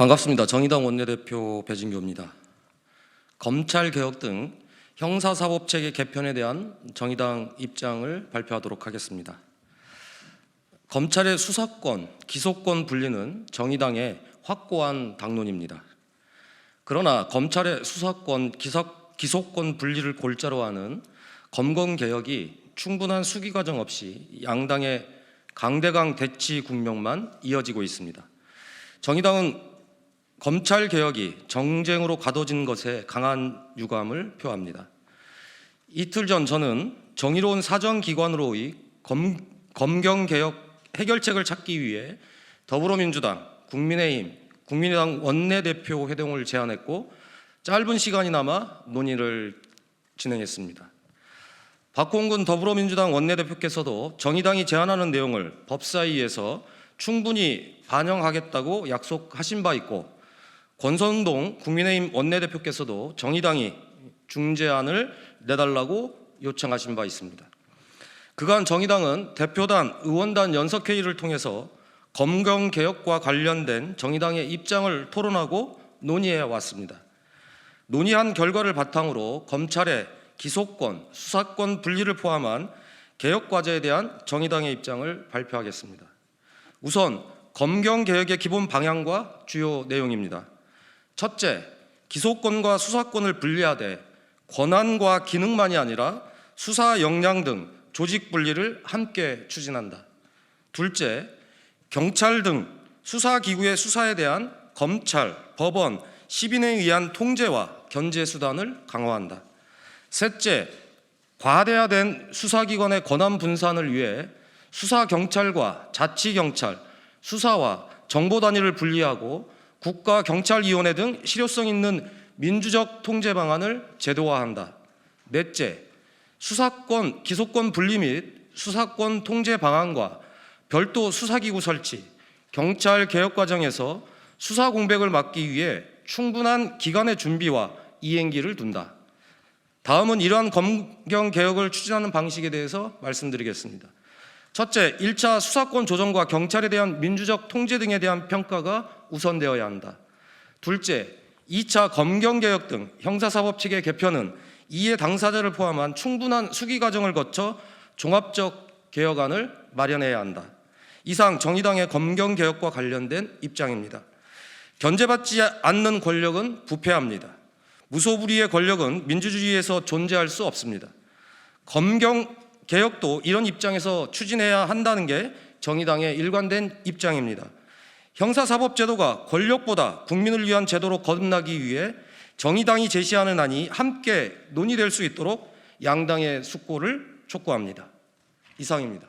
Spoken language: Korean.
반갑습니다. 정의당 원내대표 배진교입니다. 검찰개혁 등 형사사법체계 개편에 대한 정의당 입장을 발표하도록 하겠습니다. 검찰의 수사권, 기소권 분리는 정의당의 확고한 당론입니다. 그러나 검찰의 수사권, 기소권 분리를 골자로 하는 검검개혁이 충분한 수기 과정 없이 양당의 강대강 대치 국면만 이어지고 있습니다. 정의당은 검찰개혁이 정쟁으로 가둬진 것에 강한 유감을 표합니다. 이틀 전 저는 정의로운 사정기관으로의 검경개혁 해결책을 찾기 위해 더불어민주당, 국민의힘, 국민의당 원내대표 회동을 제안했고 짧은 시간이나마 논의를 진행했습니다. 박홍근 더불어민주당 원내대표께서도 정의당이 제안하는 내용을 법사위에서 충분히 반영하겠다고 약속하신 바 있고 권선동 국민의힘 원내대표께서도 정의당이 중재안을 내달라고 요청하신 바 있습니다. 그간 정의당은 대표단, 의원단 연석회의를 통해서 검경개혁과 관련된 정의당의 입장을 토론하고 논의해 왔습니다. 논의한 결과를 바탕으로 검찰의 기소권, 수사권 분리를 포함한 개혁과제에 대한 정의당의 입장을 발표하겠습니다. 우선 검경개혁의 기본 방향과 주요 내용입니다. 첫째, 기소권과 수사권을 분리하되 권한과 기능만이 아니라 수사 역량 등 조직 분리를 함께 추진한다. 둘째, 경찰 등 수사기구의 수사에 대한 검찰, 법원, 시민에 의한 통제와 견제 수단을 강화한다. 셋째, 과대화된 수사기관의 권한 분산을 위해 수사경찰과 자치경찰, 수사와 정보 단위를 분리하고 국가경찰위원회 등 실효성 있는 민주적 통제 방안을 제도화한다. 넷째, 수사권, 기소권 분리 및 수사권 통제 방안과 별도 수사기구 설치, 경찰 개혁 과정에서 수사 공백을 막기 위해 충분한 기간의 준비와 이행기를 둔다. 다음은 이러한 검경 개혁을 추진하는 방식에 대해서 말씀드리겠습니다. 첫째, 1차 수사권 조정과 경찰에 대한 민주적 통제 등에 대한 평가가 우선되어야 한다. 둘째, 2차 검경개혁 등 형사사법체계 개편은 이해 당사자를 포함한 충분한 수기 과정을 거쳐 종합적 개혁안을 마련해야 한다. 이상 정의당의 검경개혁과 관련된 입장입니다. 견제받지 않는 권력은 부패합니다. 무소불위의 권력은 민주주의에서 존재할 수 없습니다. 검경개혁도 이런 입장에서 추진해야 한다는 게 정의당의 일관된 입장입니다. 형사사법제도가 권력보다 국민을 위한 제도로 거듭나기 위해 정의당이 제시하는 안이 함께 논의될 수 있도록 양당의 숙고를 촉구합니다. 이상입니다.